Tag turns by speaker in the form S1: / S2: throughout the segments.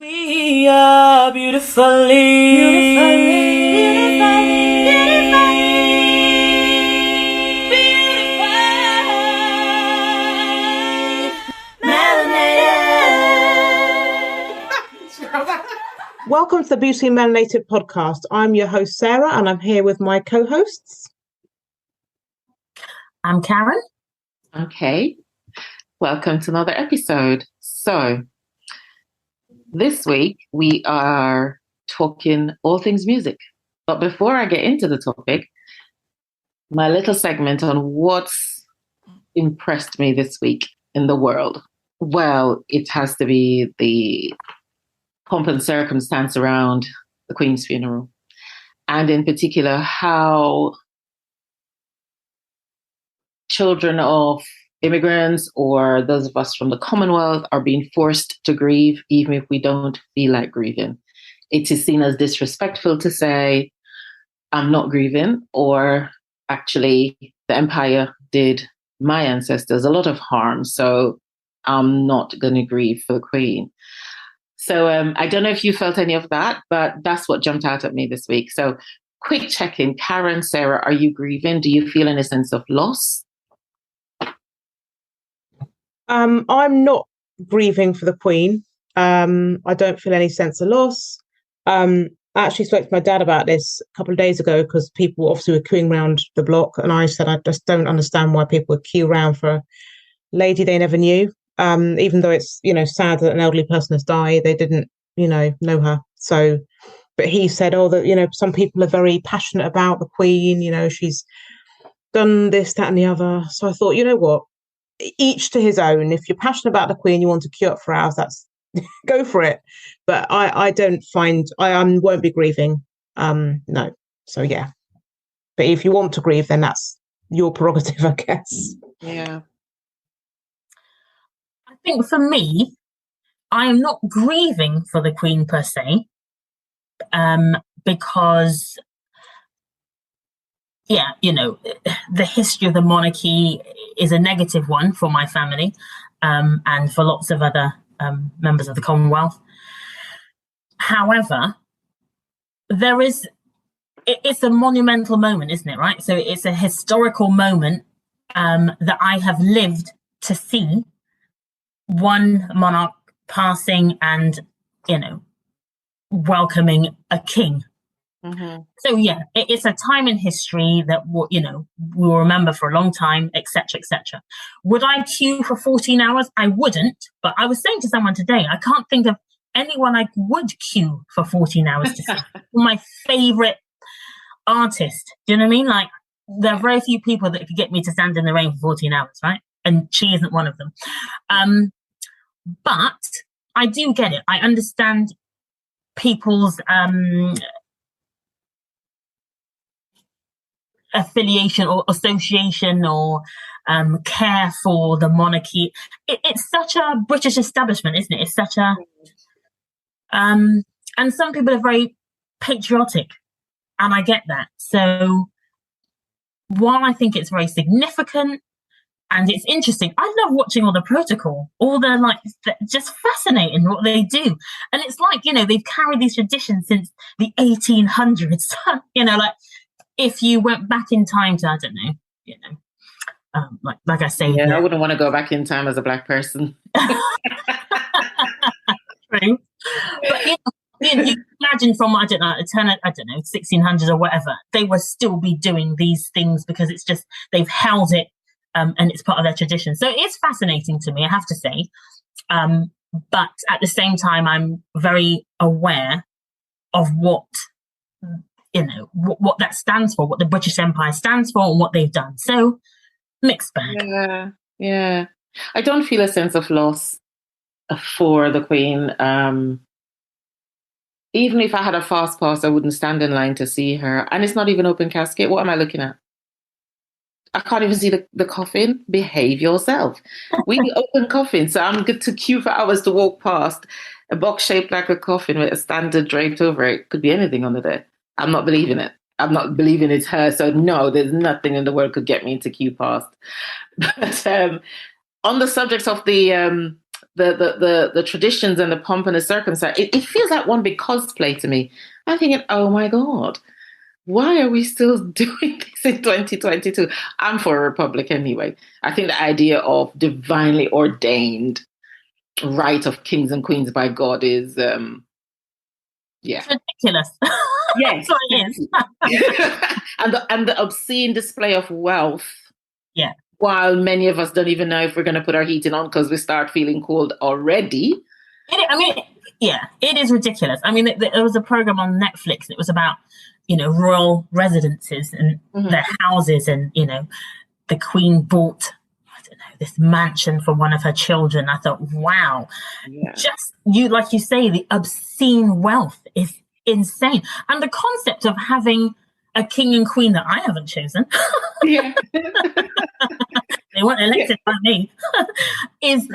S1: We are beautifully, melanated.
S2: Welcome to the Beauty Melanated podcast. I'm your host, Sarah, and I'm here with my co-hosts.
S3: I'm Karen.
S4: Okay, welcome to another episode. So, this week we are talking all things music. But before I get into the topic, my little segment on what's impressed me this week in the world. Well, it has to be the pomp and circumstance around the Queen's funeral. And in particular, how children of immigrants or those of us from the Commonwealth are being forced to grieve, even if we don't feel like grieving. It is seen as disrespectful to say, I'm not grieving, or actually, the Empire did my ancestors a lot of harm, so I'm not going to grieve for the Queen. So I don't know if you felt any of that, but that's what jumped out at me this week. So quick check-in. Karen, Sarah, are you grieving? Do you feel any sense of loss?
S2: I'm not grieving for the Queen. I don't feel any sense of loss. I actually spoke to my dad about this a couple of days ago because people obviously were queuing around the block, and I said I just don't understand why people would queue around for a lady they never knew. Even though it's sad that an elderly person has died, they didn't know her. So, but he said, some people are very passionate about the Queen. She's done this, that, and the other. So I thought, you know what? Each to his own. If you're passionate about the Queen, you want to queue up for hours, that's go for it. But I won't be grieving. No. So yeah. But if you want to grieve, then that's your prerogative, I guess.
S4: Yeah.
S3: I think for me, I am not grieving for the Queen per se, because the history of the monarchy is a negative one for my family, and for lots of other members of the Commonwealth. However, it's a monumental moment, isn't it, right? So it's a historical moment that I have lived to see one monarch passing and, welcoming a king. Mm-hmm. So yeah, it's a time in history that we'll remember for a long time, etc., etc. Would I queue for 14 hours? I wouldn't. But I was saying to someone today, I can't think of anyone I would queue for 14 hours to see. My favorite artist. Do you know what I mean? Like, there are very few people that could get me to stand in the rain for 14 hours, right? And she isn't one of them. But I do get it. I understand people's affiliation or association or care for the monarchy. It's such a British establishment, isn't it? It's such a and some people are very patriotic, and I get that. So while I think it's very significant and it's interesting, I love watching all the protocol, all the just fascinating what they do. And it's like, they've carried these traditions since the 1800s. If you went back in time to, I don't know, like I say.
S4: Yeah, I wouldn't want to go back in time as a Black person.
S3: True. But, you imagine from, I don't know, 1600s or whatever, they will still be doing these things because it's just, they've held it, and it's part of their tradition. So it's fascinating to me, I have to say. But at the same time, I'm very aware of what that stands for, what the British Empire stands for, and what they've done. So, mixed bag.
S4: Yeah. I don't feel a sense of loss for the Queen. Even if I had a fast pass, I wouldn't stand in line to see her. And it's not even open casket. What am I looking at? I can't even see the coffin. Behave yourself. We open coffin, so I'm good to queue for hours to walk past a box shaped like a coffin with a standard draped over it. Could be anything under there. I'm not believing it. I'm not believing it's her. So no, there's nothing in the world could get me into queue past. But on the subject of the the traditions and the pomp and the circumstance. It feels like one big cosplay to me. I'm thinking, oh my God, why are we still doing this in 2022? I'm for a republic anyway. I think the idea of divinely ordained right of kings and queens by God is,
S3: It's ridiculous.
S4: Yes.
S3: That's what it is.
S4: and the obscene display of wealth.
S3: Yeah.
S4: While many of us don't even know if we're going to put our heating on because we start feeling cold already.
S3: It is ridiculous. I mean, there was a program on Netflix that was about, royal residences and their houses, and, the Queen bought, I don't know, this mansion for one of her children. I thought, wow, just like you say, the obscene wealth is insane. And the concept of having a king and queen that I haven't chosen.
S4: Yeah.
S3: They weren't elected by me. is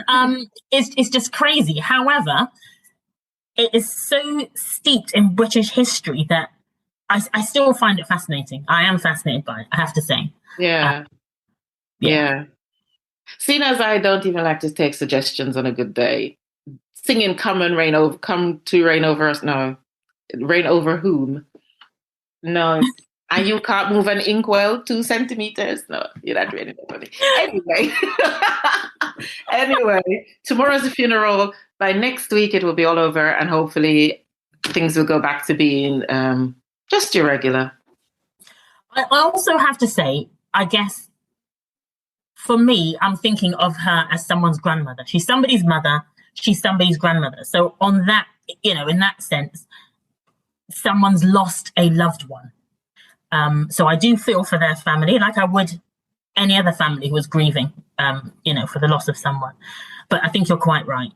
S3: just crazy. However, it is so steeped in British history that I still find it fascinating. I am fascinated by it, I have to say.
S4: Yeah. Seeing as I don't even like to take suggestions on a good day, singing come to reign over us. No. Reign over whom? No. And you can't move an inkwell 2 centimeters. No, you're not really funny. Anyway, tomorrow's the funeral. By next week, it will be all over, and hopefully things will go back to being just irregular.
S3: I also have to say, I guess, for me, I'm thinking of her as someone's grandmother. She's somebody's mother. She's somebody's grandmother. So on that, in that sense, someone's lost a loved one. So I do feel for their family, like I would any other family who was grieving, for the loss of someone. But I think you're quite right.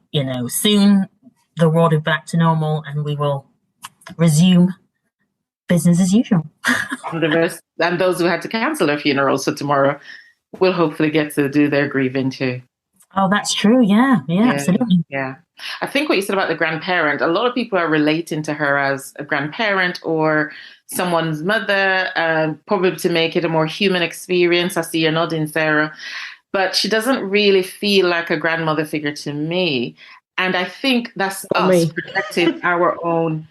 S3: Soon the world will be back to normal and we will resume business as usual.
S4: And those who had to cancel their funerals for tomorrow will hopefully get to do their grieving too.
S3: Oh, that's true. Yeah, absolutely.
S4: Yeah. I think what you said about the grandparent, a lot of people are relating to her as a grandparent or someone's mother, probably to make it a more human experience. I see you're nodding, Sarah. But she doesn't really feel like a grandmother figure to me. And I think that's us projecting our own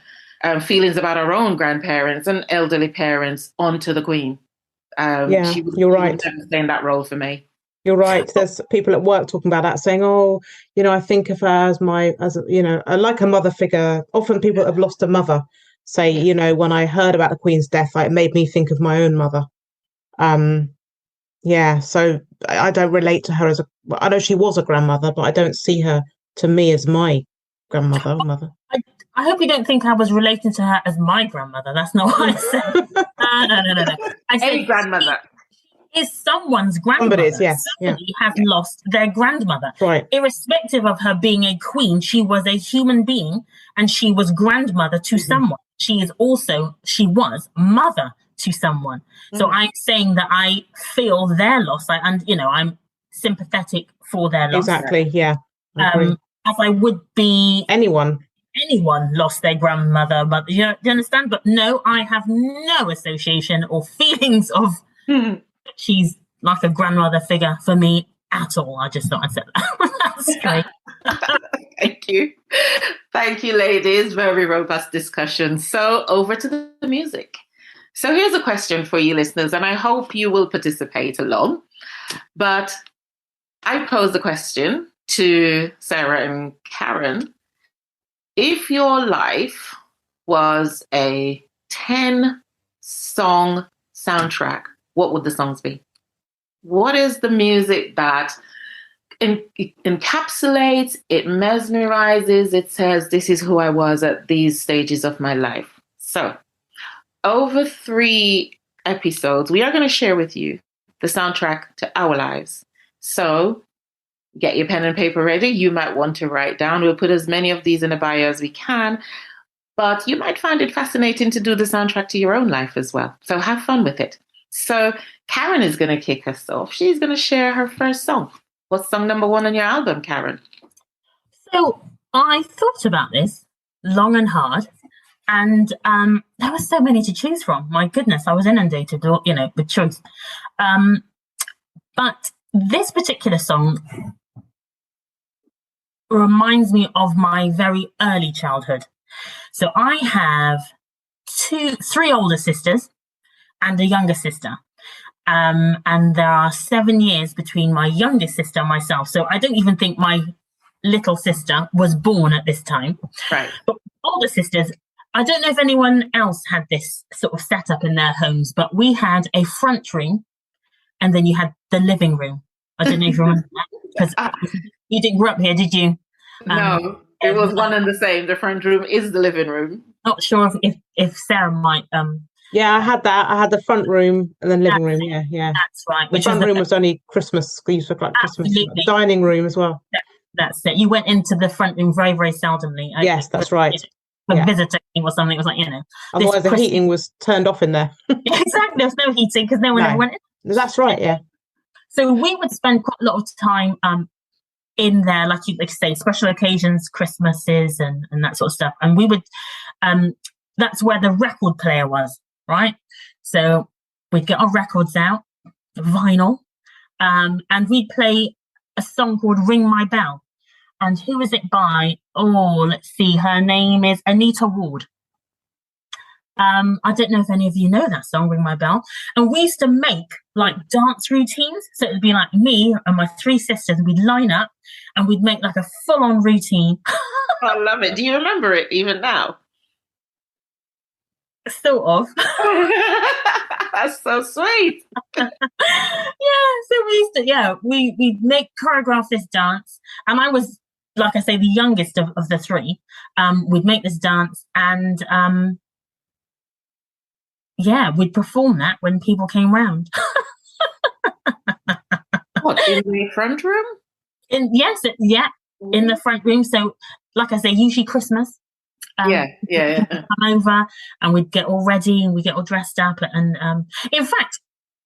S4: feelings about our own grandparents and elderly parents onto the Queen.
S2: You're right.
S4: She would never play in that role for me.
S2: You're right. There's people at work talking about that, saying, "Oh, I think of her as like a mother figure." Often people that have lost a mother say, when I heard about the Queen's death, it made me think of my own mother. So I don't relate to her I know she was a grandmother, but I don't see her to me as my grandmother or mother.
S3: I hope you don't think I was relating to her as my grandmother. That's not what I said. No. I said
S4: any grandmother.
S3: Is someone's grandmother. Somebody has lost their grandmother.
S2: Right.
S3: Irrespective of her being a queen, she was a human being and she was grandmother to someone. She was mother to someone. So I'm saying that I feel their loss. I'm sympathetic for their loss.
S2: Exactly, yeah.
S3: As I would be
S2: anyone
S3: lost their grandmother, but do you understand? But no, I have no association or feelings of she's like a grandmother figure for me at all. I just thought I'd say that. That's great.
S4: Thank you, ladies. Very robust discussion. So over to the music. So here's a question for you listeners, and I hope you will participate along. But I pose the question to Sarah and Karen. If your life was a 10-song soundtrack, what would the songs be? What is the music that encapsulates, it mesmerizes, it says, this is who I was at these stages of my life? So, over 3 episodes, we are going to share with you the soundtrack to our lives. So, get your pen and paper ready. You might want to write down. We'll put as many of these in a bio as we can. But you might find it fascinating to do the soundtrack to your own life as well. So have fun with it. So Karen is going to kick us off. She's going to share her first song. What's song number 1 on your album, Karen?
S3: So I thought about this long and hard. And there were so many to choose from. My goodness, I was inundated, with choice. But this particular song reminds me of my very early childhood. So I have three older sisters and a younger sister. And there are 7 years between my youngest sister and myself. So I don't even think my little sister was born at this time.
S4: Right.
S3: But older sisters, I don't know if anyone else had this sort of setup in their homes, but we had a front room and then you had the living room. I don't know if you remember that, because you didn't grow up here, did you?
S4: No, it was one and the same. The front room is the living room.
S3: Not sure if Sarah might.
S2: Yeah, I had that. I had the front room and then living room. Yeah, yeah.
S3: That's right.
S2: The front room was only Christmas. We used to look like Christmas.
S3: Absolutely.
S2: Dining room as well.
S3: That's it. You went into the front room very, very seldomly.
S2: Yes, that's right.
S3: For visiting or something, it was like, you know.
S2: Otherwise, the heating was turned off in there.
S3: Exactly. There was no heating because no one ever went in.
S2: That's right, yeah.
S3: So we would spend quite a lot of time in there, like you say, special occasions, Christmases and that sort of stuff. And we would, that's where the record player was, right? So we'd get our records out, vinyl, and we'd play a song called Ring My Bell. And who is it by? Oh, let's see. Her name is Anita Ward. I don't know if any of you know that song, Ring My Bell. And we used to make like dance routines. So it would be like me and my three sisters, and we'd line up and we'd make like a full-on routine.
S4: I love it. Do you remember it even now?
S3: Sort of.
S4: That's so sweet.
S3: So we used to, we'd make choreograph this dance. And I was, like I say, the youngest of the three. We'd make this dance and we'd perform that when people came round.
S4: What, in the front room?
S3: In the front room. So, like I say, usually Christmas.
S4: Come
S3: over and we'd get all ready and we get all dressed up. And in fact,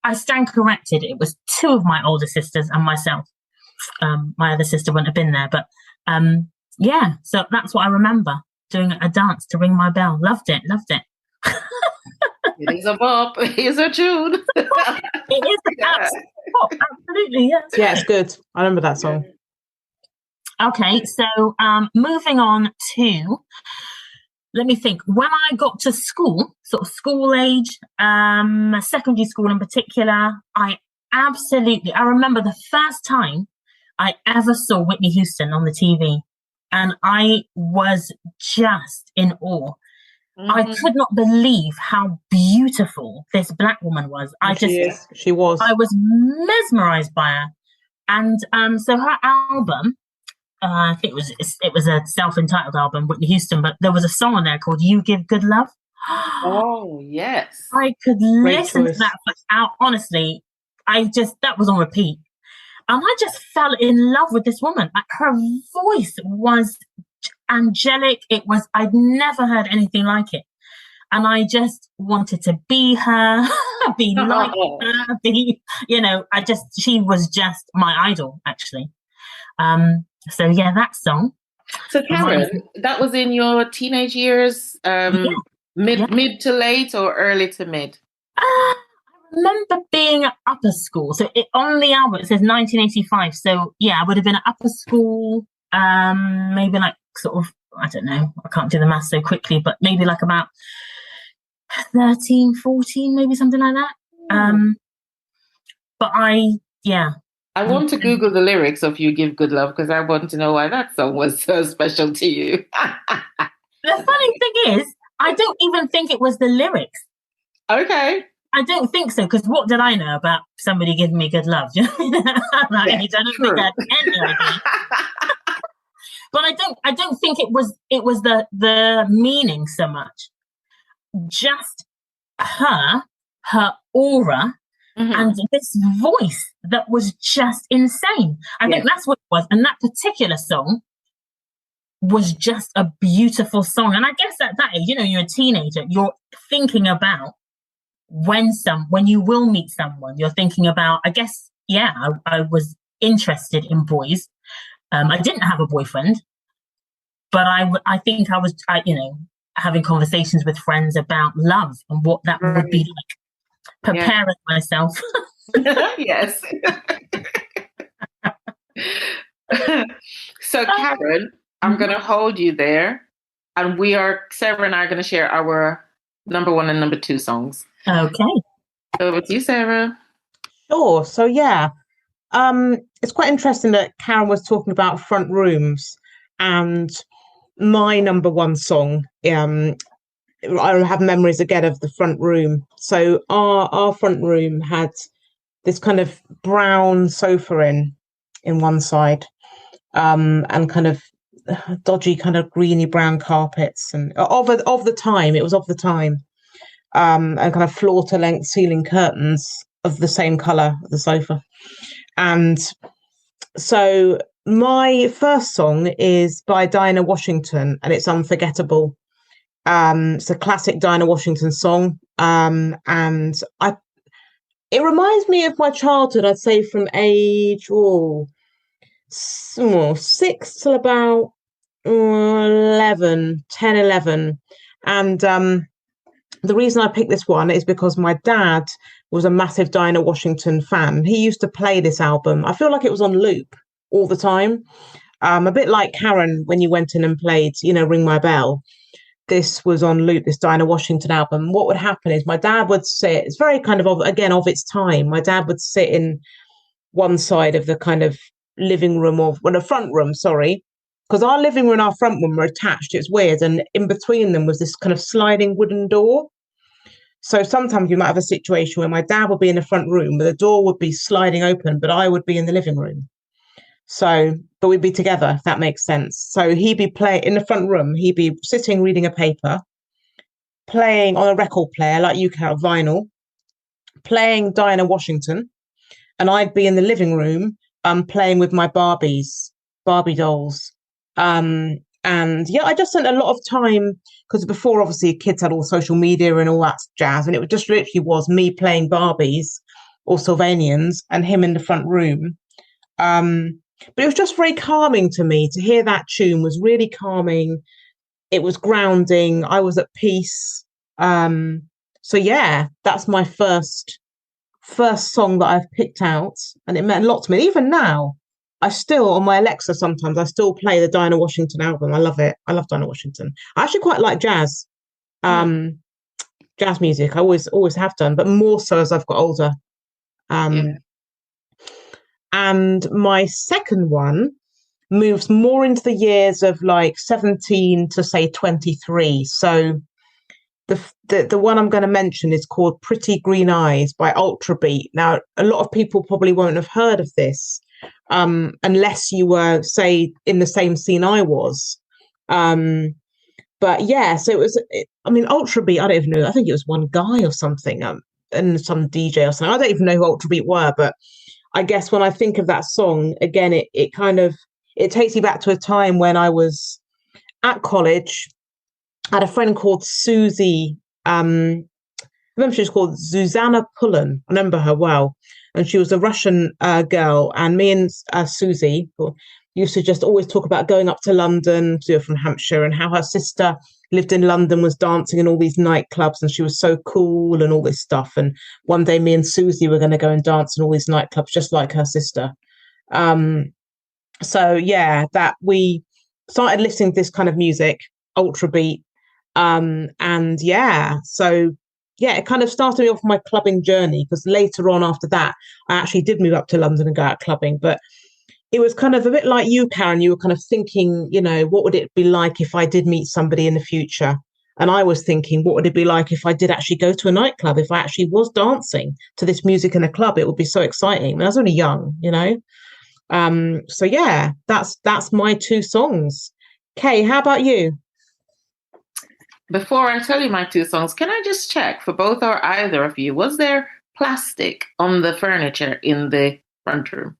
S3: I stand corrected. It was two of my older sisters and myself. My other sister wouldn't have been there, but so that's what I remember, doing a dance to Ring My Bell. Loved it.
S4: It is a bop. It is a tune.
S3: It is absolutely, yes.
S2: Yeah, it's good. I remember that song.
S3: Okay, so moving on to, let me think. When I got to school, sort of school age, secondary school in particular, I remember the first time I ever saw Whitney Houston on the TV, and I was just in awe. Mm-hmm. I could not believe how beautiful this Black woman was. She was. I was mesmerized by her. And so her album, I think it was a self-entitled album, Whitney Houston, but there was a song on there called You Give Good Love.
S4: Oh, yes.
S3: I could listen to that for hours. Honestly, that was on repeat. And I just fell in love with this woman. Like, her voice was angelic. I'd never heard anything like it. And I just wanted to be her, be like her, she was just my idol, actually. So that song.
S4: So Karen, that was in your teenage years, mid to late or early to mid?
S3: I remember being at upper school. So on the album it says 1985. So I would have been at upper school, maybe like sort of, I don't know, I can't do the math so quickly, but maybe like about 13, 14, maybe something like that. But I
S4: want to Google the lyrics of You Give Good Love because I want to know why that song was so special to you.
S3: The funny thing is, I don't even think it was the lyrics.
S4: Okay.
S3: I don't think so, because what did I know about somebody giving me good love? I don't think I had any idea. But I don't think it was the meaning so much. Just her aura, and this voice that was just insane. I think that's what it was. And that particular song was just a beautiful song. And I guess at that age, you're a teenager, you're thinking about when you will meet someone, you're thinking about, I guess, I was interested in boys. I didn't have a boyfriend, but I think I was, having conversations with friends about love and what that would be like. Preparing myself.
S4: Yes. So, Karen, I'm going to hold you there. And Sarah and I are going to share our number 1 and number 2 songs.
S3: Okay.
S4: Over to you, Sarah.
S2: Sure. So yeah, it's quite interesting that Karen was talking about front rooms, and my number 1 song. I have memories again of the front room. So our front room had this kind of brown sofa in one side, and kind of dodgy kind of greeny brown carpets, and of the time, it was of the time, and kind of floor to length ceiling curtains of the same color of the sofa. And so my first song is by Dinah Washington, and it's Unforgettable. It's a classic Dinah Washington song, and it reminds me of my childhood. I'd say from age 6 till about 11, 10, 11. And the reason I picked this one is because my dad was a massive Dinah Washington fan. He used to play this album. I feel like it was on loop all the time. A bit like Karen when you went in and played, Ring My Bell. This was on loop, this Dinah Washington album. What would happen is my dad would sit, it's very kind of its time. My dad would sit in one side of the kind of living room the front room, sorry, because our living room and our front room were attached. It's weird. And in between them was this kind of sliding wooden door. So sometimes you might have a situation where my dad would be in the front room, but the door would be sliding open, but I would be in the living room. So, but we'd be together, if that makes sense. So he'd be playing in the front room, he'd be sitting reading a paper, playing on a record player, like you can, vinyl, playing Dinah Washington, and I'd be in the living room, playing with my Barbie dolls. And yeah, I just spent a lot of time, because before obviously kids had all social media and all that jazz, and it just literally was me playing Barbies or Sylvanians and him in the front room. But it was just very calming to me to hear that tune. Was really calming. It was grounding. I was at peace. So yeah, that's my first song that I've picked out, and it meant a lot to me. Even now, I still, on my Alexa, sometimes I still play the Dinah Washington album. I love it. I love Dinah Washington. I actually quite like jazz, jazz music. I always have done, but more so as I've got older. And my second one moves more into the years of like 17 to say 23. So the one I'm going to mention is called Pretty Green Eyes by Ultra Beat. Now, a lot of people probably won't have heard of this, unless you were, say, in the same scene I was. But yeah, so Ultra Beat, I don't even know. I think it was one guy or something, and some DJ or something. I don't even know who Ultra Beat were, but I guess when I think of that song, again, it kind of, it takes me back to a time when I was at college. I had a friend called Susie. I remember she was called Zuzana Pullen. I remember her well. And she was a Russian girl. And me and Susie used to just always talk about going up to London, she was from Hampshire, and how her sister lived in London, was dancing in all these nightclubs, and she was so cool and all this stuff. And one day me and Susie were going to go and dance in all these nightclubs just like her sister. So yeah, that we started listening to this kind of music, Ultra Beat. And yeah, so yeah, it kind of started me off my clubbing journey, because later on after that, I actually did move up to London and go out clubbing. But it was kind of a bit like you, Karen. You were kind of thinking, what would it be like if I did meet somebody in the future? And I was thinking, what would it be like if I did actually go to a nightclub, if I actually was dancing to this music in a club? It would be so exciting. I was only young, So yeah, that's my 2 songs. Kay, how about you?
S4: Before I tell you my 2 songs, can I just check for both or either of you, was there plastic on the furniture in the front room?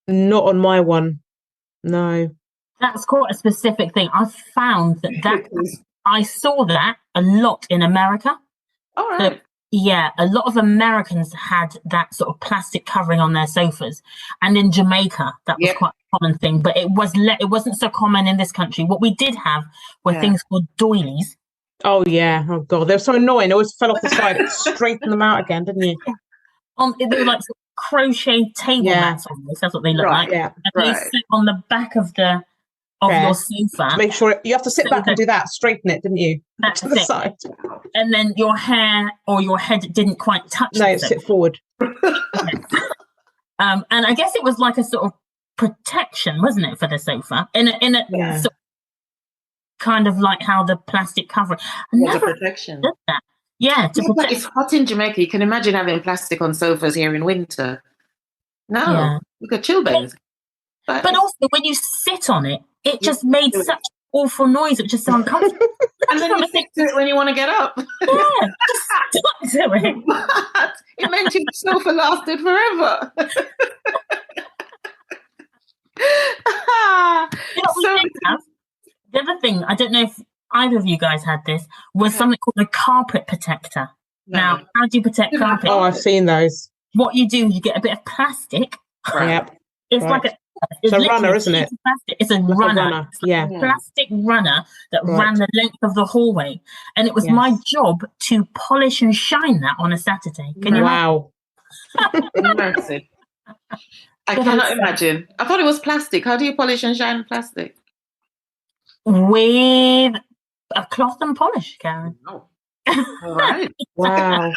S2: Not on my one. No.
S3: That's quite a specific thing. I found that I saw that a lot in America.
S4: All right.
S3: So, yeah, a lot of Americans had that sort of plastic covering on their sofas, and in Jamaica that was quite a common thing. But it wasn't so common in this country. What we did have were things called doilies.
S2: Oh yeah. Oh god, they were so annoying. They always fell off the side. Straighten them out again, didn't you?
S3: They were like sort of crochet table mats almost. That's what they look like.
S2: Yeah.
S3: And they sit on the back of your sofa.
S2: To make sure you have to sit back and do that, straighten it, didn't you?
S3: That's
S2: to the
S3: it.
S2: side.
S3: And then your hair or your head didn't quite touch.
S2: No, sit forward.
S3: And I guess it was like a sort of protection, wasn't it, for the sofa? In a sort of kind of like how the plastic cover.
S4: The protection.
S3: Did that. Yeah, to protect.
S4: But it's hot in Jamaica. You can imagine having plastic on sofas here in winter. No, you got chill beds.
S3: But also, when you sit on it, it just made such awful noise. It was just so uncomfortable.
S4: And then you stick to it when you want to get up.
S3: Yeah, just stuck to it.
S4: But it meant your sofa lasted forever.
S3: The other thing, I don't know if either of you guys had this, was something called a carpet protector. No. Now, how do you protect carpet?
S2: Oh, I've seen those.
S3: What you do, you get a bit of plastic.
S2: Yep.
S3: It's like
S2: it's a runner, isn't it?
S3: It's a runner.
S2: Yeah.
S3: A plastic runner that ran the length of the hallway. And it was my job to polish and shine that on a Saturday. Can you
S4: imagine? I cannot imagine. I thought it was plastic. How do you polish and shine plastic?
S3: With a cloth and polish, Karen.
S4: Oh. All right.
S2: Wow.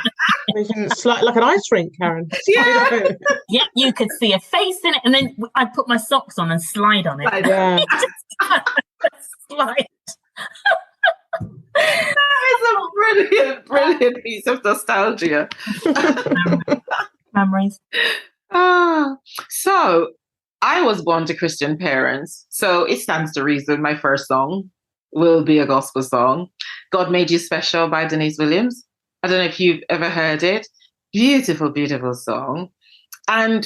S2: We can slide like an ice rink, Karen.
S3: Yeah. Yeah, you could see a face in it, and then I'd put my socks on and slide on it.
S2: Yeah.
S3: Slide.
S4: That is a brilliant piece of nostalgia.
S3: Memories.
S4: So I was born to Christian parents, so it stands to reason my first song will be a gospel song. God Made You Special by Denise Williams. I don't know if you've ever heard it. Beautiful, beautiful song. And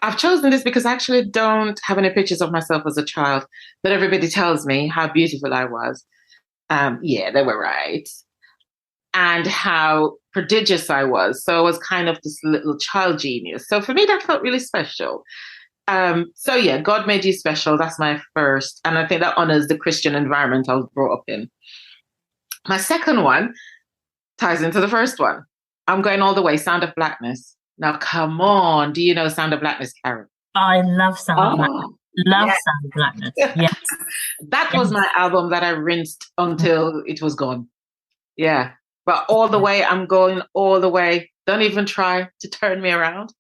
S4: I've chosen this because I actually don't have any pictures of myself as a child, but everybody tells me how beautiful I was. Yeah, they were right. And how prodigious I was. So I was kind of this little child genius. So for me, that felt really special. So yeah, God Made You Special. That's my first. And I think that honors the Christian environment I was brought up in. My second one ties into the first one. I'm going all the way. Sound of Blackness. Now, come on. Do you know Sound of Blackness, Karen?
S3: I love Sound of Blackness. Sound of Blackness. Yes.
S4: That was my album that I rinsed until it was gone. Yeah. But all the way, I'm going all the way. Don't even try to turn me around.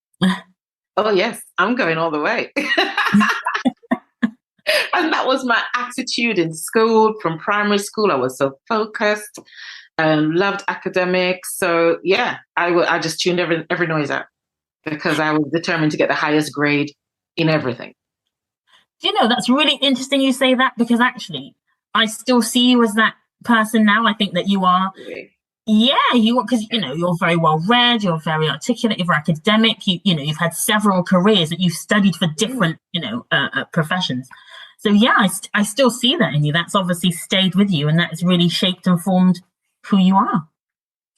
S4: Oh, yes, I'm going all the way. And that was my attitude in school. From primary school, I was so focused, loved academics. So, yeah, I just tuned every noise out because I was determined to get the highest grade in everything.
S3: You know, that's really interesting you say that, because actually, I still see you as that person now. I think that you are... Yeah, because you're very well read, you're very articulate, you're very academic. You've had several careers that you've studied for different professions. So yeah, I still see that in you. That's obviously stayed with you, and that's really shaped and formed who you are.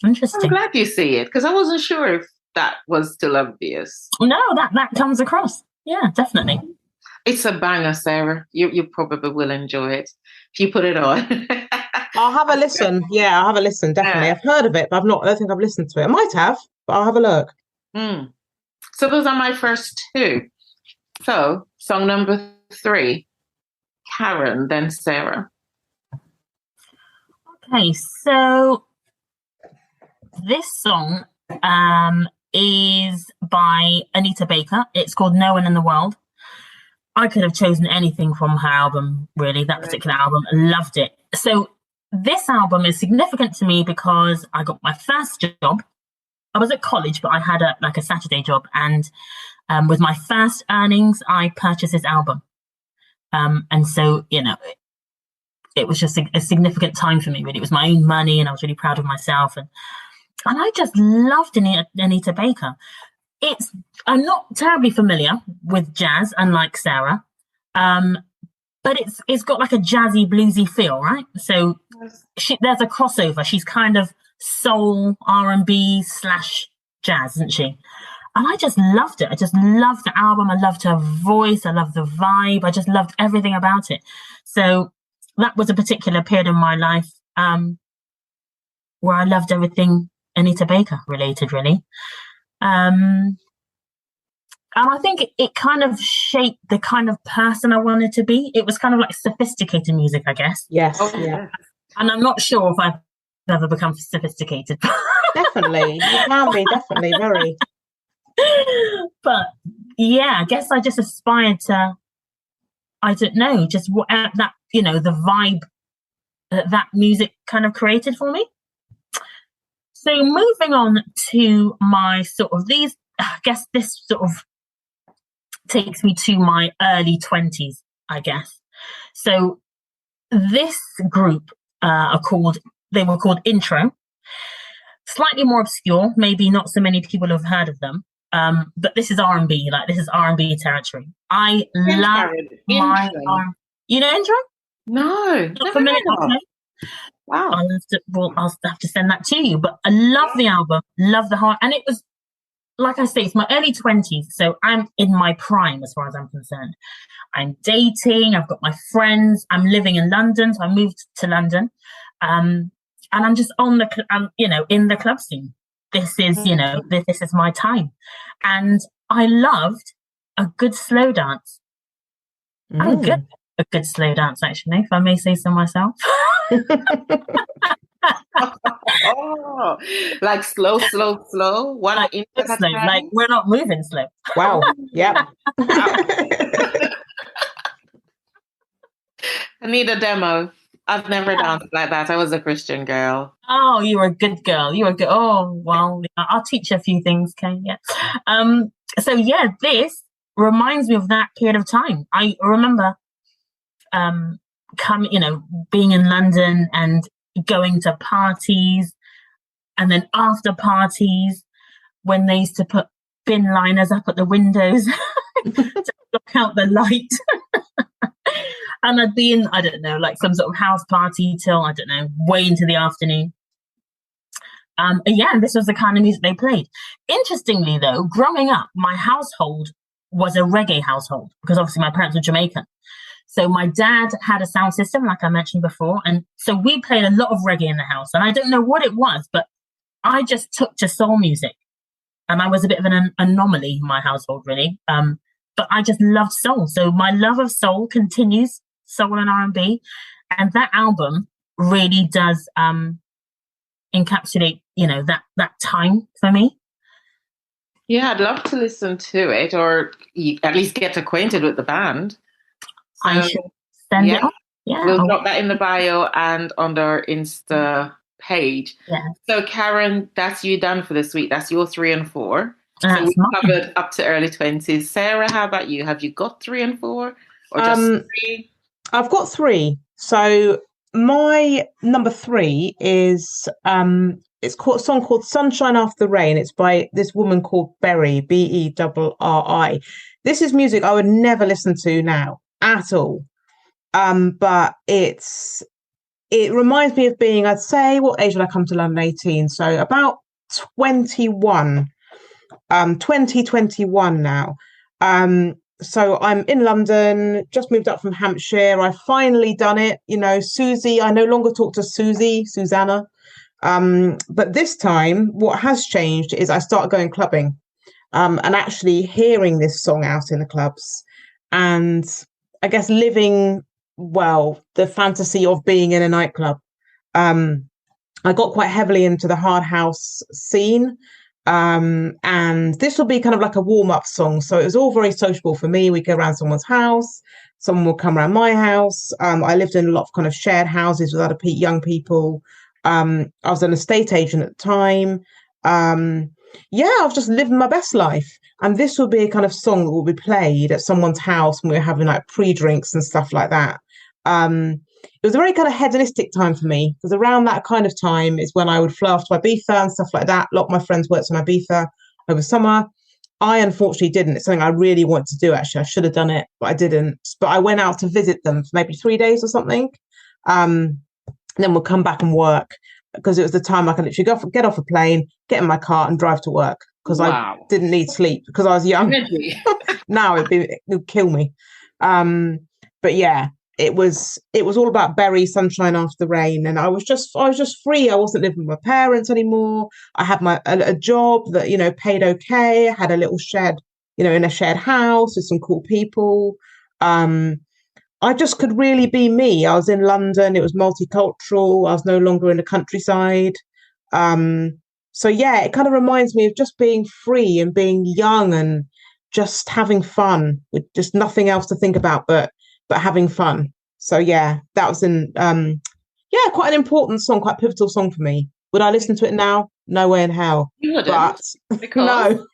S3: Interesting.
S4: I'm glad you see it, because I wasn't sure if that was still obvious.
S3: No, that comes across. Yeah, definitely.
S4: It's a banger, Sarah. You probably will enjoy it if you put it on.
S2: I'll have a listen. Yeah, I'll have a listen, definitely. I've heard of it, but I don't think I've listened to it. I might have, but I'll have a look.
S4: So those are my first two. So song number 3, Karen, then Sarah.
S3: Okay, so this song is by Anita Baker. It's called No One in the World. I could have chosen anything from her album, really, that particular album. Loved it. So this album is significant to me because I got my first job. I was at college, but I had a Saturday job. And with my first earnings, I purchased this album. And so, it was just a significant time for me, really. It was my own money, and I was really proud of myself. And I just loved Anita Baker. I'm not terribly familiar with jazz, unlike Sarah. But it's got like a jazzy, bluesy feel, right? So there's a crossover. She's kind of soul, R&B / jazz, isn't she? And I just loved it. I just loved the album. I loved her voice. I loved the vibe. I just loved everything about it. So that was a particular period in my life where I loved everything Anita Baker related, really. And I think it kind of shaped the kind of person I wanted to be. It was kind of like sophisticated music, I guess.
S2: Yes.
S4: Oh,
S2: Yeah.
S3: And I'm not sure if I've ever become sophisticated.
S2: Definitely. You can be, definitely, very.
S3: But yeah, I guess I just aspired to, I don't know, just what that, the vibe that music kind of created for me. So moving on to my sort of I guess this sort of takes me to my early 20s, I guess. So this group they were called Intro. Slightly more obscure, maybe not so many people have heard of them. But this is R&B, this is R&B territory. I love my R&B. You know Intro?
S4: No,
S3: Not familiar. Okay.
S4: Wow.
S3: I'll have to send that to you. But I love the album, love the heart, and it was, like I say, it's my early 20s, so I'm in my prime as far as I'm concerned. I'm dating, I've got my friends, I'm living in London, so I moved to London, and I'm just in the club scene. This is, this is my time, and I loved a good slow dance. I'm good at a good slow dance, actually, if I may say so myself.
S4: Oh, like slow. One
S3: like,
S4: inch at a
S3: slow,
S4: time.
S3: like we're not moving slow.
S2: Wow. Yeah.
S4: I need a demo. I've never danced like that. I was a Christian girl.
S3: Oh, you were a good girl. You were good. Oh, well, I'll teach you a few things, okay? Yeah. So yeah, this reminds me of that period of time. I remember being in London and going to parties, and then after parties when they used to put bin liners up at the windows to block out the light. And I'd be in, I don't know, like some sort of house party till, I don't know, way into the afternoon. And this was the kind of music they played. Interestingly, though, growing up, my household was a reggae household because obviously my parents were Jamaican. So my dad had a sound system, like I mentioned before. And so we played a lot of reggae in the house. And I don't know what it was, but I just took to soul music. And I was a bit of an anomaly in my household, really. But I just loved soul. So my love of soul continues, soul and R&B. And that album really does encapsulate, that time for me.
S4: Yeah, I'd love to listen to it, or at least get acquainted with the band. So,
S3: I should send it on. Yeah.
S4: We'll drop that in the bio and on our Insta page.
S3: Yeah.
S4: So Karen, that's you done for this week. That's your 3 and 4. So we covered up to early 20s. Sarah, how about you? Have you got 3 and 4? Or just 3?
S2: I've got 3. So my number 3 is it's a song called Sunshine After the Rain. It's by this woman called Berry, Berri. This is music I would never listen to now at all. But it reminds me of being, I'd say, what age did I come to London? 18. So about 21. 2021 now. So I'm in London, just moved up from Hampshire. I've finally done it. Susie, I no longer talk to Susanna. But this time, what has changed is I started going clubbing and actually hearing this song out in the clubs. And I guess living, the fantasy of being in a nightclub. I got quite heavily into the hard house scene. And this will be kind of like a warm-up song. So it was all very sociable for me. We'd go around someone's house, someone would come around my house. I lived in a lot of kind of shared houses with other young people. I was an estate agent at the time. I was just living my best life. And this will be a kind of song that will be played at someone's house when we were having like pre-drinks and stuff like that. It was a very kind of hedonistic time for me, because around that kind of time is when I would fly off to Ibiza and stuff like that. A lot of my friends worked in Ibiza over summer. I unfortunately didn't. It's something I really wanted to do, actually. I should have done it, but I didn't. But I went out to visit them for maybe 3 days or something. And then we'll come back and work, because it was the time I could literally get off a plane, get in my car and drive to work, because I didn't need sleep because I was young. Now it would kill me. But yeah. it was all about berry, sunshine after the rain, and I was just free. I wasn't living with my parents anymore. I had a job that paid okay. I had a little shed, in a shared house with some cool people. Um, I just could really be me. I was in London. It was multicultural. I was no longer in the countryside. So yeah, it kind of reminds me of just being free and being young and just having fun with just nothing else to think about but having fun. So yeah, that was yeah, quite an important song, quite a pivotal song for me. Would I listen to it now? No way in hell.
S4: You wouldn't,
S2: But
S4: because
S2: no.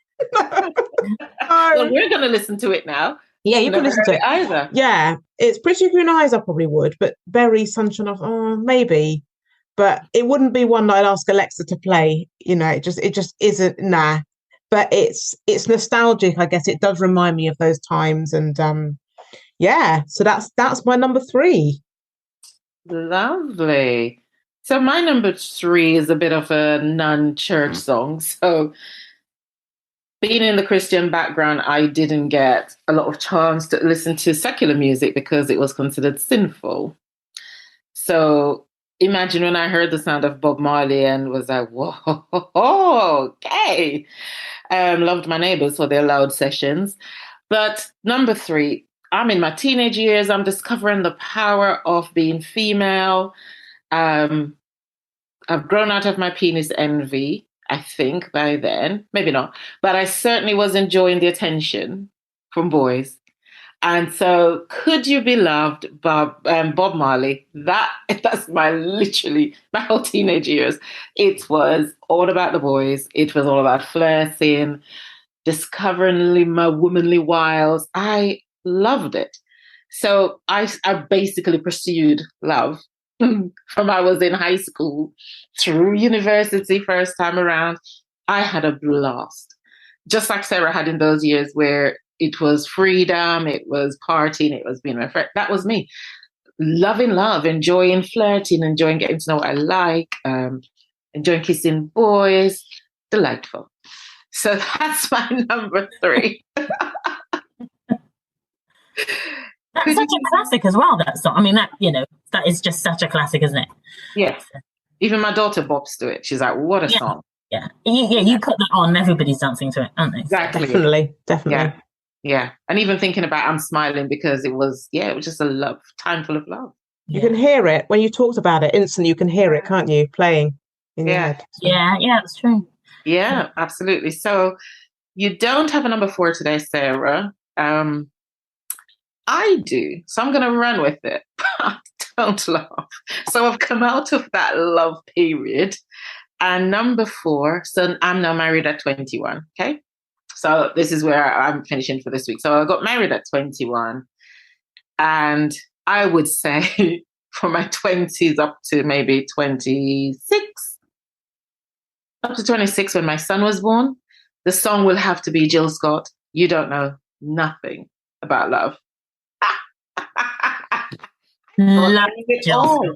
S4: well, we're going to listen to it now.
S2: Yeah, you can listen to it
S4: either.
S2: Yeah, it's Pretty Green Eyes. I probably would, but Berry Sunshine of maybe, but it wouldn't be one that I'd ask Alexa to play. It just isn't. Nah, but it's nostalgic. I guess it does remind me of those times, and yeah. So that's my number 3.
S4: Lovely. So my number 3 is a bit of a non-church song. So being in the Christian background, I didn't get a lot of chance to listen to secular music because it was considered sinful. So imagine when I heard the sound of Bob Marley and was like, whoa, okay. Loved my neighbors for their loud sessions. But number 3, I'm in my teenage years. I'm discovering the power of being female. I've grown out of my penis envy, I think, by then. Maybe not. But I certainly was enjoying the attention from boys. And so, Could You Be Loved, Bob Marley, that's literally my whole teenage years. It was all about the boys. It was all about flirting, discovering my womanly wiles. I loved it. So I basically pursued love from I was in high school through university first time around. I had a blast. Just like Sarah had in those years where it was freedom, it was partying, it was being my friend. That was me. Loving love, enjoying flirting, enjoying getting to know what I like, enjoying kissing boys. Delightful. So that's my number 3.
S3: That's such a classic as well, that song. I mean, that is just such a classic, isn't it?
S4: Yes. Even my daughter bops to it. She's like, what a song.
S3: Yeah. You put that on, everybody's dancing to it, aren't they?
S4: Exactly.
S2: Definitely.
S4: Yeah. And even thinking about I'm smiling because it was just a time full of love.
S2: You can hear it when you talked about it instantly. You can hear it, can't you, playing in your head? So.
S3: Yeah, that's true.
S4: Yeah, absolutely. So you don't have a number 4 today, Sarah. I do. So I'm going to run with it. Don't laugh. So I've come out of that love period. And number 4, so I'm now married at 21. Okay. So this is where I'm finishing for this week. So I got married at 21. And I would say from my 20s up to maybe 26, up to 26 when my son was born, the song will have to be Jill Scott, You Don't Know Nothing About Love.
S3: Love Jill Scott.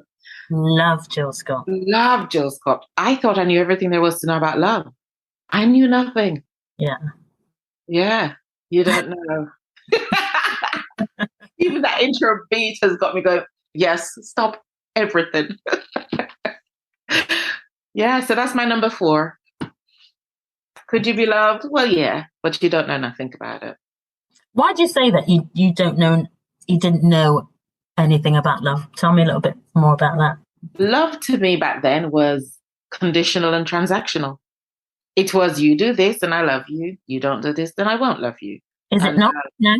S3: Love Jill Scott.
S4: Love Jill Scott. I thought I knew everything there was to know about love. I knew nothing.
S3: Yeah.
S4: Yeah. You don't know. Even that intro beat has got me going, yes, stop everything. Yeah, so that's my number 4. Could you be loved? Well, yeah, but you don't know nothing about it.
S3: Why do you say that? You don't know, you didn't know anything about love? Tell me a little bit more about that.
S4: Love to me back then was conditional and transactional. It was you do this and I love you. You don't do this, then I won't love you.
S3: Is it not? No.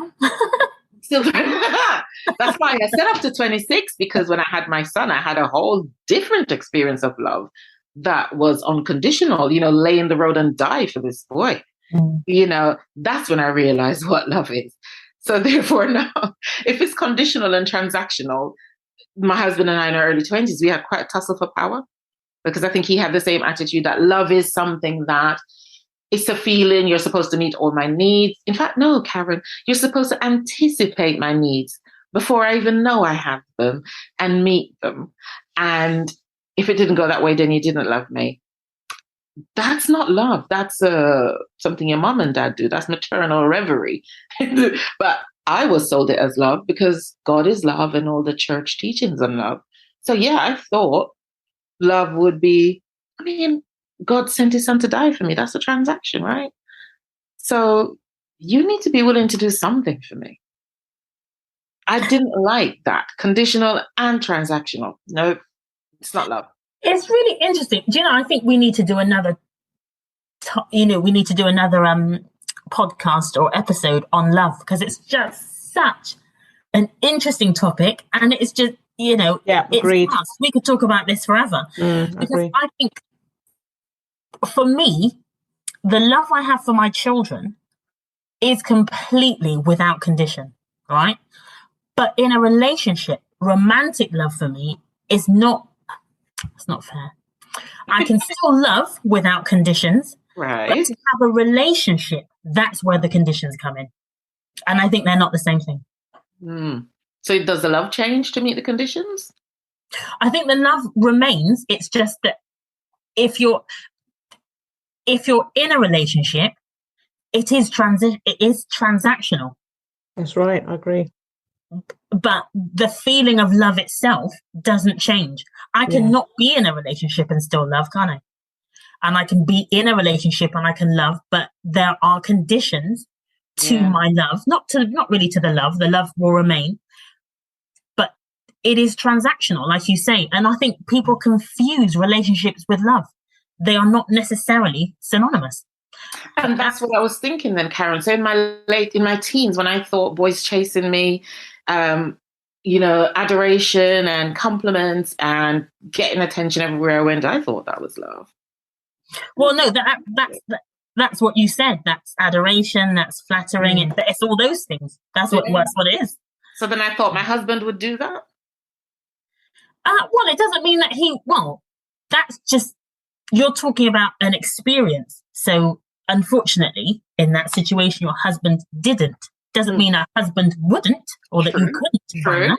S4: Still, that's why I set up to 26, because when I had my son, I had a whole different experience of love that was unconditional, lay in the road and die for this boy. That's when I realized what love is. So therefore now, if it's conditional and transactional, my husband and I in our early 20s, we had quite a tussle for power, because I think he had the same attitude that love is something that it's a feeling, you're supposed to meet all my needs. In fact, no, Karen, you're supposed to anticipate my needs before I even know I have them and meet them. And if it didn't go that way, then you didn't love me. That's not love. That's something your mom and dad do. That's maternal reverie. But I was sold it as love because God is love and all the church teachings on love. So yeah, I thought love would be, I mean, God sent his son to die for me. That's a transaction, right? So you need to be willing to do something for me. I didn't like that. Conditional and transactional. No, it's not love.
S3: It's really interesting. Do you know, I think we need to do another, podcast or episode on love, because it's just such an interesting topic. And it's just,
S2: Yeah,
S3: it's
S2: agreed.
S3: vast. We could talk about this forever. Because
S2: Agreed.
S3: I think for me, the love I have for my children is completely without condition, right? But in a relationship, romantic love for me is not, it's not fair. I can still love without conditions, but
S4: Right.
S3: to have a relationship, that's where the conditions come in. And I think they're not the same thing.
S4: So does the love change to meet the conditions?
S3: I think the love remains. It's just that if you're in a relationship, it is transactional.
S2: That's right. I agree.
S3: But the feeling of love itself doesn't change. I cannot be in a relationship and still love, can I? And I can be in a relationship and I can love, but there are conditions to my love, not really to the love. The love will remain, but it is transactional, like you say. And I think people confuse relationships with love. They are not necessarily synonymous.
S4: And that's what I was thinking then, Karen. So in my teens, when I thought boys chasing me, adoration and compliments and getting attention everywhere I went, I thought that was love.
S3: Well, no, that's what you said. That's adoration. That's flattering. It's all those things. That's what it is.
S4: So then I thought my husband would do that.
S3: Well, it doesn't mean that that's just, you're talking about an experience. So unfortunately, in that situation, your husband didn't. Doesn't mean a husband wouldn't, or that you couldn't.
S4: True.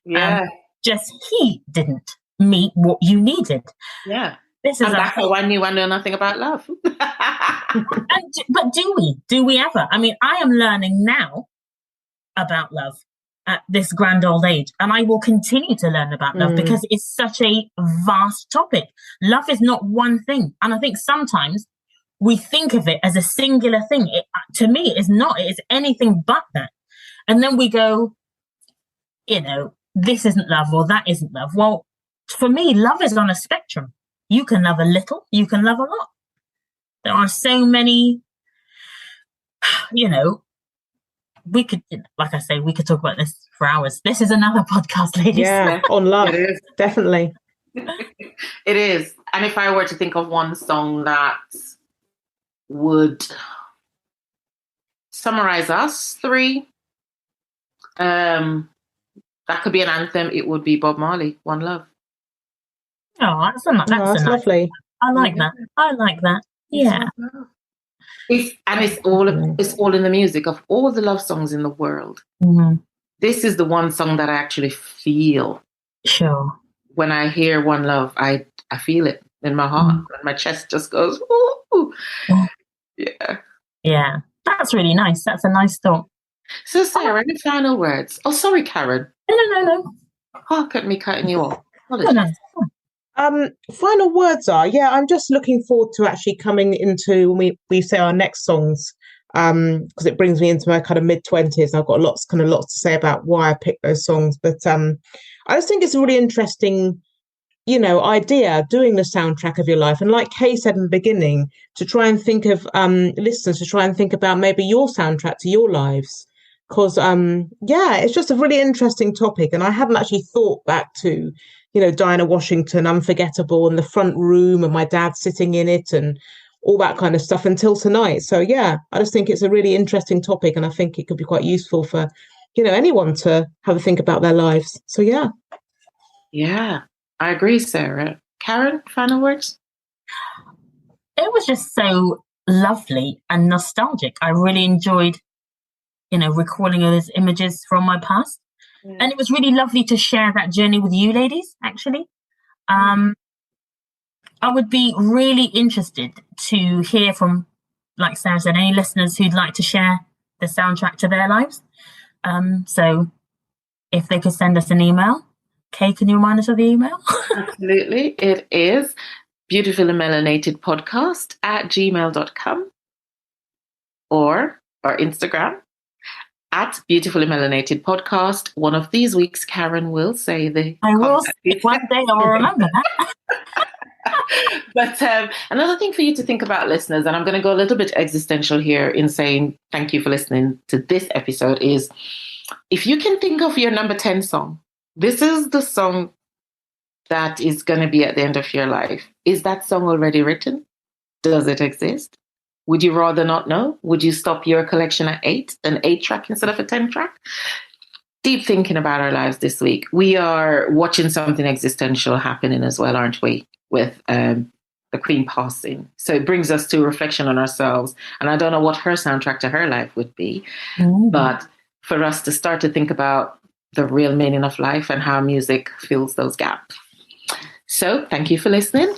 S4: Yeah.
S3: Just he didn't meet what you needed.
S4: Yeah.
S3: This is
S4: that's how I knew nothing about love.
S3: But do we ever? I mean, I am learning now about love at this grand old age, and I will continue to learn about love because it's such a vast topic. Love is not one thing, and I think sometimes we think of it as a singular thing. To me, it is not. It is anything but that. And then we go, this isn't love or that isn't love. Well, for me, love is on a spectrum. You can love a little, you can love a lot. There are so many, we could, like I say, we could talk about this for hours. This is another podcast, ladies.
S2: Yeah, on love.
S4: It is.
S2: Definitely.
S4: It is. And if I were to think of one song that would summarize us three, that could be an anthem, it would be Bob Marley, One Love.
S3: Oh, that's
S2: lovely.
S3: I like that. I like that. Yeah.
S4: It's all in the music. Of all the love songs in the world, this is the one song that I actually feel.
S3: Sure.
S4: When I hear One Love, I feel it in my heart, and my chest just goes, ooh. Yeah.
S3: Yeah. That's really nice. That's a nice thought.
S4: So, Sarah, any final words? Oh, sorry, Karen.
S3: No.
S4: Look at me cutting you off.
S3: No.
S2: Final words are, I'm just looking forward to actually coming into when we say our next songs, because it brings me into my kind of mid-20s. I've got lots to say about why I picked those songs, but I just think it's a really interesting, idea, doing the soundtrack of your life. And like Kay said in the beginning, to try and think of listeners to try and think about maybe your soundtrack to your lives. Because, it's just a really interesting topic. And I hadn't actually thought back to, Diana Washington, Unforgettable, and the front room and my dad sitting in it and all that kind of stuff until tonight. So, I just think it's a really interesting topic. And I think it could be quite useful for, anyone to have a think about their lives. So, yeah.
S4: Yeah, I agree, Sarah. Karen, final words?
S3: It was just so lovely and nostalgic. I really enjoyed, recalling those images from my past. Yeah. And it was really lovely to share that journey with you ladies, actually. I would be really interested to hear from, like Sarah said, any listeners who'd like to share the soundtrack to their lives. So if they could send us an email. Kay, can you remind us of the email?
S4: Absolutely. It is Beautiful and Melanated Podcast at gmail.com or our Instagram at Beautiful and Melanated Podcast. One of these weeks, Karen will say the
S3: I will.
S4: contact
S3: One day I will remember that.
S4: But another thing for you to think about, listeners, and I'm going to go a little bit existential here in saying thank you for listening to this episode, is if you can think of your number 10 song, this is the song that is going to be at the end of your life. Is that song already written? Does it exist? Would you rather not know? Would you stop your collection at 8, an 8-track instead of a 10-track? Deep thinking about our lives this week. We are watching something existential happening as well, aren't we? With the Queen passing. So it brings us to reflection on ourselves. And I don't know what her soundtrack to her life would be, but for us to start to think about the real meaning of life and how music fills those gaps. So thank you for listening.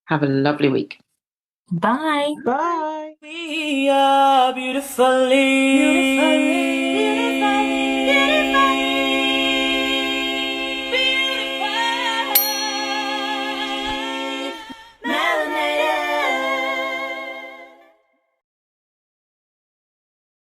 S4: Have a lovely week.
S3: Bye.
S2: Bye.
S1: We are beautifully.